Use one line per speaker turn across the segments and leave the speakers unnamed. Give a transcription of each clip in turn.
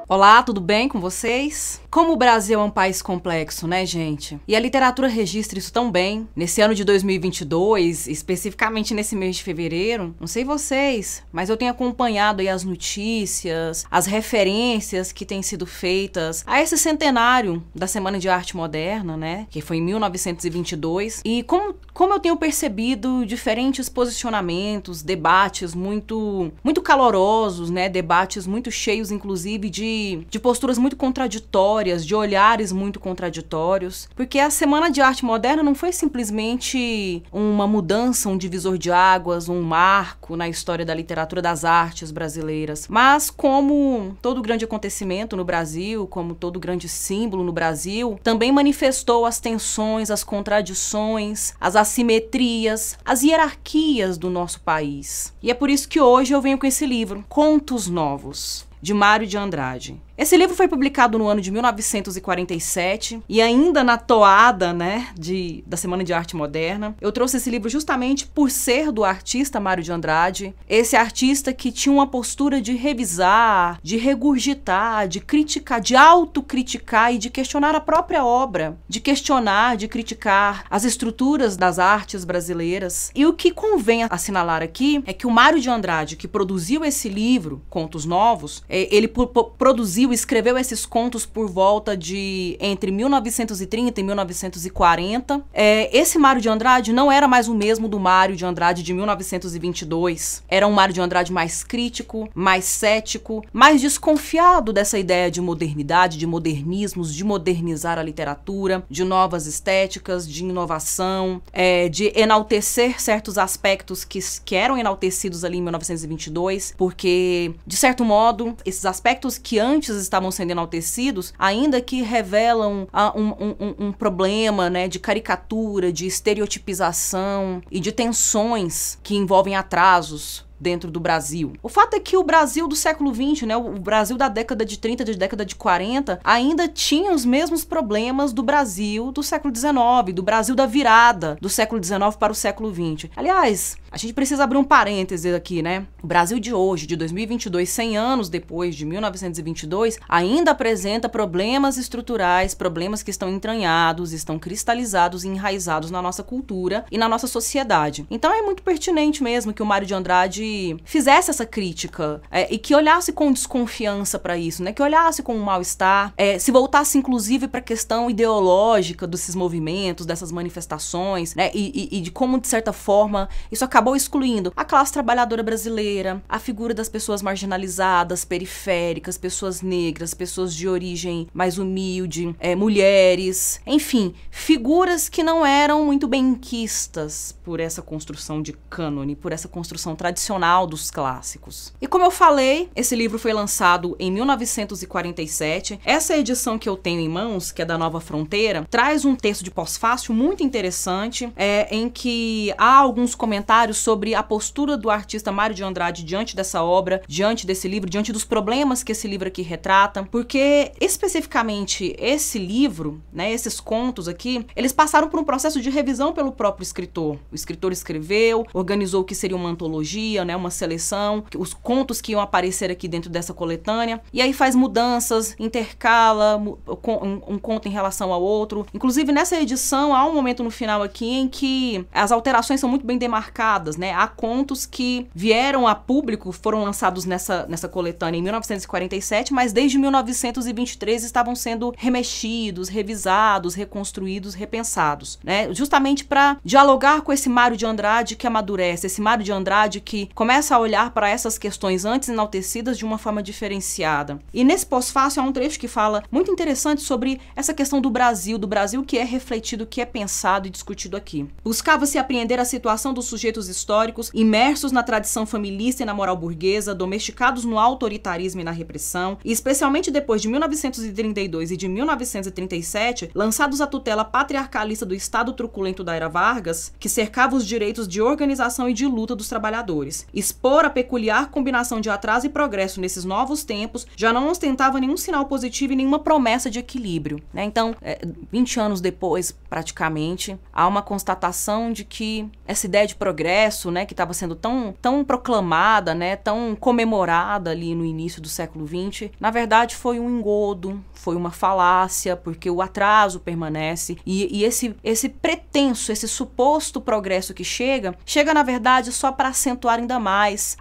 Olá, tudo bem com vocês? Como o Brasil é um país complexo, né, gente? E a literatura registra isso tão bem. Nesse ano de 2022, especificamente nesse mês de fevereiro, não sei vocês, mas eu tenho acompanhado aí as notícias, as referências que têm sido feitas a esse centenário da Semana de Arte Moderna, né, que foi em 1922. E como eu tenho percebido diferentes posicionamentos, debates muito calorosos, né, debates muito cheios, inclusive, de posturas muito contraditórias, de olhares muito contraditórios, porque a Semana de Arte Moderna não foi simplesmente uma mudança, um divisor de águas, um marco na história da literatura das artes brasileiras, mas como todo grande acontecimento no Brasil, como todo grande símbolo no Brasil, também manifestou as tensões, as contradições, as assimetrias, as hierarquias do nosso país. E é por isso que hoje eu venho com esse livro, Contos Novos, de Mário de Andrade. Esse livro foi publicado no ano de 1947 e ainda na toada, né, da Semana de Arte Moderna. Eu trouxe esse livro justamente por ser do artista Mário de Andrade, esse artista que tinha uma postura de revisar, de regurgitar, de criticar, de autocriticar e de questionar a própria obra, de questionar, de criticar as estruturas das artes brasileiras. E o que convém assinalar aqui é que o Mário de Andrade, que produziu esse livro, Contos Novos, ele escreveu esses contos por volta de entre 1930 e 1940. Esse Mário de Andrade não era mais o mesmo do Mário de Andrade de 1922. Era um Mário de Andrade mais crítico, mais cético, mais desconfiado dessa ideia de modernidade, de modernismos, de modernizar a literatura, de novas estéticas, de inovação, de enaltecer certos aspectos que eram enaltecidos ali em 1922, porque, de certo modo, esses aspectos que antes estavam sendo enaltecidos, ainda que revelam um problema, né, de caricatura, de estereotipização e de tensões que envolvem atrasos dentro do Brasil. O fato é que o Brasil do século XX, né, o Brasil da década de 30, da década de 40, ainda tinha os mesmos problemas do Brasil do século XIX, do Brasil da virada do século XIX para o século XX. Aliás, a gente precisa abrir um parêntese aqui, né? O Brasil de hoje, de 2022, 100 anos depois de 1922, ainda apresenta problemas estruturais, problemas que estão entranhados, estão cristalizados e enraizados na nossa cultura e na nossa sociedade. Então é muito pertinente mesmo que o Mário de Andrade fizesse essa crítica e que olhasse com desconfiança para isso, né? Que olhasse com um mal-estar, se voltasse inclusive para a questão ideológica desses movimentos, dessas manifestações, né? E de como, de certa forma, isso acabou excluindo a classe trabalhadora brasileira, a figura das pessoas marginalizadas, periféricas, pessoas negras, pessoas de origem mais humilde, mulheres, enfim, figuras que não eram muito benquistas por essa construção de cânone, por essa construção tradicional dos clássicos. E como eu falei, esse livro foi lançado em 1947. Essa edição que eu tenho em mãos, que é da Nova Fronteira, traz um texto de pós-fácil muito interessante, em que há alguns comentários sobre a postura do artista Mário de Andrade diante dessa obra, diante desse livro, diante dos problemas que esse livro aqui retrata, porque especificamente esse livro, né, esses contos aqui, eles passaram por um processo de revisão pelo próprio escritor. O escritor escreveu, organizou o que seria uma antologia, né, uma seleção, os contos que iam aparecer aqui dentro dessa coletânea, e aí faz mudanças, intercala um conto em relação ao outro. Inclusive, nessa edição, há um momento no final aqui em que as alterações são muito bem demarcadas, né? Há contos que vieram a público, foram lançados nessa coletânea em 1947, mas desde 1923 estavam sendo remexidos, revisados, reconstruídos, repensados, né? Justamente para dialogar com esse Mário de Andrade que amadurece, esse Mário de Andrade que começa a olhar para essas questões antes enaltecidas de uma forma diferenciada. E nesse pós-fácil há um trecho que fala muito interessante sobre essa questão do Brasil que é refletido, que é pensado e discutido aqui. Buscava-se apreender a situação dos sujeitos históricos imersos na tradição familista e na moral burguesa, domesticados no autoritarismo e na repressão, e especialmente depois de 1932 e de 1937, lançados à tutela patriarcalista do Estado truculento da era Vargas, que cercava os direitos de organização e de luta dos trabalhadores. expor a peculiar combinação de atraso e progresso nesses novos tempos já não ostentava nenhum sinal positivo e nenhuma promessa de equilíbrio, né? Então, 20 anos depois, praticamente, há uma constatação de que essa ideia de progresso, né, que estava sendo tão proclamada, né, tão comemorada ali no início do século XX, na verdade foi um engodo, foi uma falácia, porque o atraso permanece e esse pretenso, esse suposto progresso que chega na verdade só para acentuar ainda mais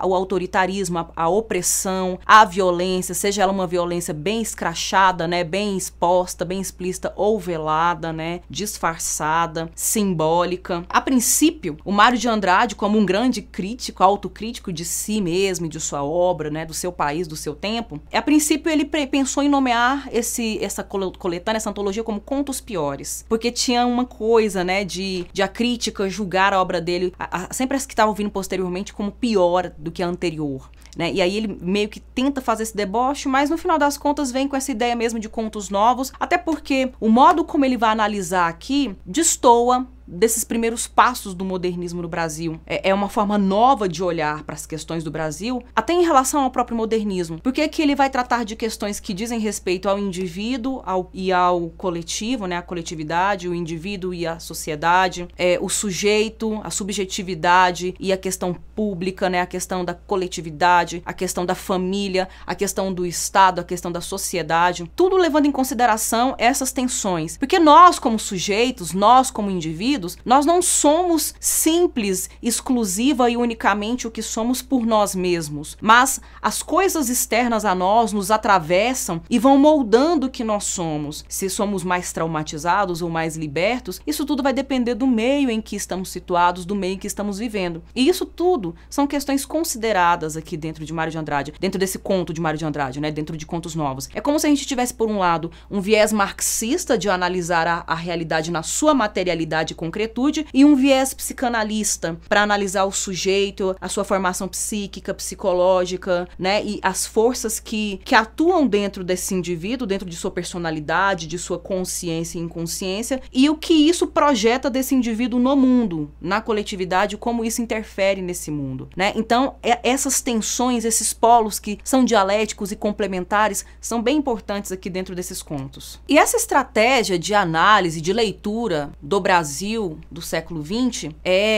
o autoritarismo, a opressão, a violência, seja ela uma violência bem escrachada, né, bem exposta, bem explícita ou velada, né, disfarçada, simbólica. A princípio, o Mário de Andrade, como um grande crítico, autocrítico de si mesmo e de sua obra, né, do seu país, do seu tempo, a princípio ele pensou em nomear essa coletânea, essa antologia como Contos Piores, porque tinha uma coisa, né, de a crítica julgar a obra dele, sempre as que estavam vindo posteriormente, como pior do que a anterior, né? E aí ele meio que tenta fazer esse deboche, mas no final das contas vem com essa ideia mesmo de contos novos, até porque o modo como ele vai analisar aqui destoa desses primeiros passos do modernismo no Brasil. É uma forma nova de olhar para as questões do Brasil, até em relação ao próprio modernismo. Porque aqui ele vai tratar de questões que dizem respeito ao indivíduo e ao coletivo, né, a coletividade, o indivíduo e a sociedade, o sujeito, a subjetividade e a questão pública, né, a questão da coletividade, a questão da família, a questão do Estado, a questão da sociedade, tudo levando em consideração essas tensões. Porque nós, como sujeitos, nós, como indivíduos, nós não somos simples, exclusiva e unicamente o que somos por nós mesmos, mas as coisas externas a nós nos atravessam e vão moldando o que nós somos. Se somos mais traumatizados ou mais libertos, isso tudo vai depender do meio em que estamos situados, do meio em que estamos vivendo. E isso tudo são questões consideradas aqui dentro de Mário de Andrade, dentro desse conto de Mário de Andrade, né, dentro de Contos Novos. É como se a gente tivesse, por um lado, um viés marxista de analisar a realidade na sua materialidade e concretude, e um viés psicanalista para analisar o sujeito, a sua formação psíquica, psicológica, né, e as forças que atuam dentro desse indivíduo, dentro de sua personalidade, de sua consciência e inconsciência, e o que isso projeta desse indivíduo no mundo, na coletividade, como isso interfere nesse mundo, né? Então, essas tensões, esses polos que são dialéticos e complementares, são bem importantes aqui dentro desses contos. E essa estratégia de análise, de leitura do Brasil do século XX,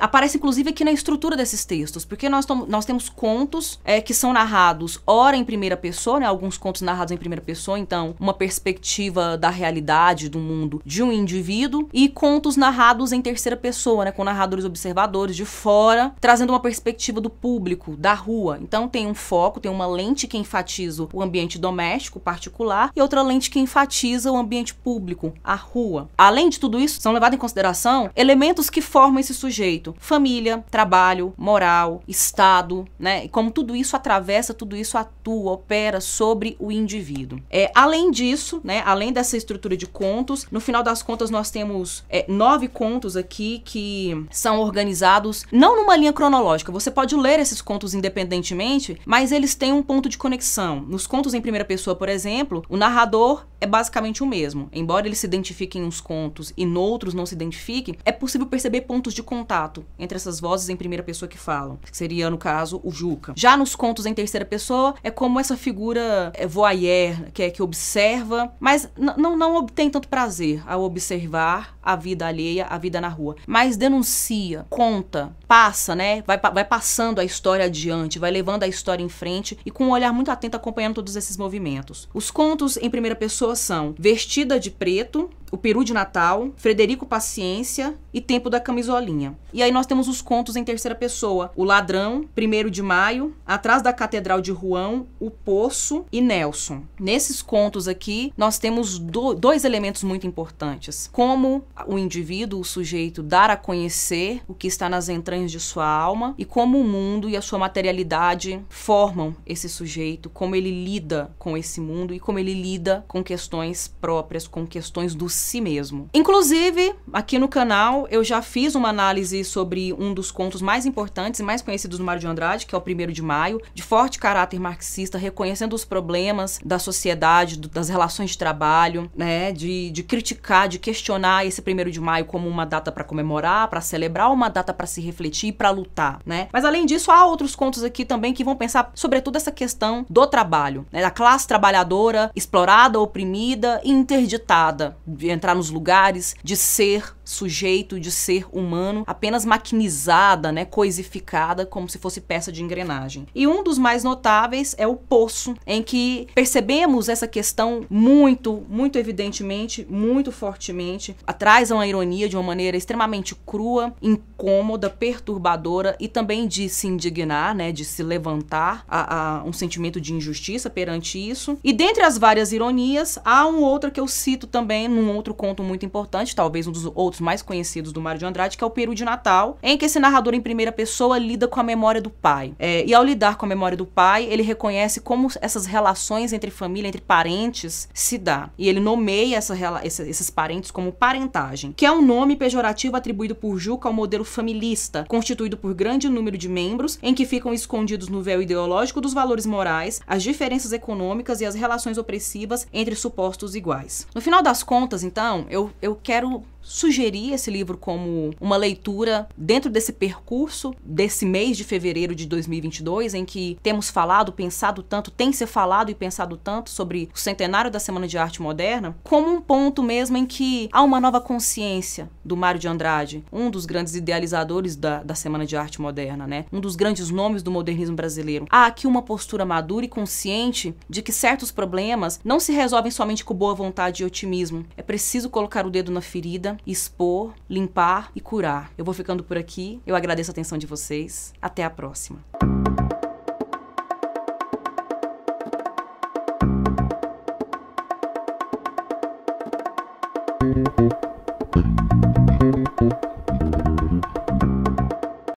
aparece inclusive aqui na estrutura desses textos, porque nós temos contos que são narrados ora em primeira pessoa, né, alguns contos narrados em primeira pessoa, então uma perspectiva da realidade, do mundo de um indivíduo, e contos narrados em terceira pessoa, né, com narradores observadores de fora, trazendo uma perspectiva do público, da rua. Então tem um foco, tem uma lente que enfatiza o ambiente doméstico, particular, e outra lente que enfatiza o ambiente público, a rua. Além de tudo isso, são levados em consideração elementos que formam esse sujeito: família, trabalho, moral, Estado, né? E como tudo isso atravessa, tudo isso atua, opera sobre o indivíduo. Além disso, né, além dessa estrutura de contos, no final das contas nós temos 9 contos aqui que são organizados não numa linha cronológica. Você pode ler esses contos independentemente, mas eles têm um ponto de conexão. Nos contos em primeira pessoa, por exemplo, o narrador é basicamente o mesmo. Embora eles se identifiquem em uns contos e noutros não se identifiquem, é possível perceber pontos de contato entre essas vozes em primeira pessoa que falam, que seria, no caso, o Juca. Já nos contos em terceira pessoa, é como essa figura voyeur, que observa, mas não obtém tanto prazer ao observar a vida alheia, a vida na rua, mas denuncia, conta, passa, né? Vai passando a história adiante, vai levando a história em frente e com um olhar muito atento acompanhando todos esses movimentos. Os contos em primeira pessoa são Vestida de Preto, O Peru de Natal, Frederico Paciência e Tempo da Camisolinha. E aí nós temos os contos em terceira pessoa: O Ladrão, 1º de Maio, Atrás da Catedral de Rouen, O Poço e Nelson. Nesses contos aqui, nós temos dois elementos muito importantes: como o indivíduo, o sujeito, dar a conhecer o que está nas entranhas de sua alma, e como o mundo e a sua materialidade formam esse sujeito, como ele lida com esse mundo e como ele lida com questões próprias, com questões do si mesmo. Inclusive, aqui no canal, eu já fiz uma análise sobre um dos contos mais importantes e mais conhecidos do Mário de Andrade, que é o 1º de Maio, de forte caráter marxista, reconhecendo os problemas da sociedade, das relações de trabalho, né, de criticar, de questionar esse 1º de maio como uma data para comemorar, para celebrar, uma data para se refletir, para lutar, né? Mas além disso, há outros contos aqui também que vão pensar sobretudo essa questão do trabalho, né? Da classe trabalhadora explorada, oprimida e interditada, de entrar nos lugares, de ser sujeito, de ser humano, apenas maquinizada, né, coisificada, como se fosse peça de engrenagem. E um dos mais notáveis é o Poço, em que percebemos essa questão muito evidentemente, muito fortemente, traz uma ironia de uma maneira extremamente crua, incômoda, perturbadora e também de se indignar, né, de se levantar a um sentimento de injustiça perante isso. E dentre as várias ironias, há outra que eu cito também num outro conto muito importante, talvez um dos outros mais conhecidos do Mário de Andrade, que é o Peru de Natal, em que esse narrador em primeira pessoa lida com a memória do pai. E ao lidar com a memória do pai, ele reconhece como essas relações entre família, entre parentes, se dá. E ele nomeia esses parentes como parentagem, que é um nome pejorativo atribuído por Juca ao modelo familista, constituído por grande número de membros, em que ficam escondidos no véu ideológico dos valores morais, as diferenças econômicas e as relações opressivas entre supostos iguais. No final das contas, então, eu quero sugerir esse livro como uma leitura dentro desse percurso desse mês de fevereiro de 2022, em que temos falado, pensado tanto, tem se falado e pensado tanto sobre o centenário da Semana de Arte Moderna, como um ponto mesmo em que há uma nova consciência do Mário de Andrade, um dos grandes idealizadores da Semana de Arte Moderna, né? Um dos grandes nomes do modernismo brasileiro. Há aqui uma postura madura e consciente de que certos problemas não se resolvem somente com boa vontade e otimismo. É preciso colocar o dedo na ferida, expor, limpar e curar. Eu vou ficando por aqui. Eu agradeço a atenção de vocês. Até a próxima.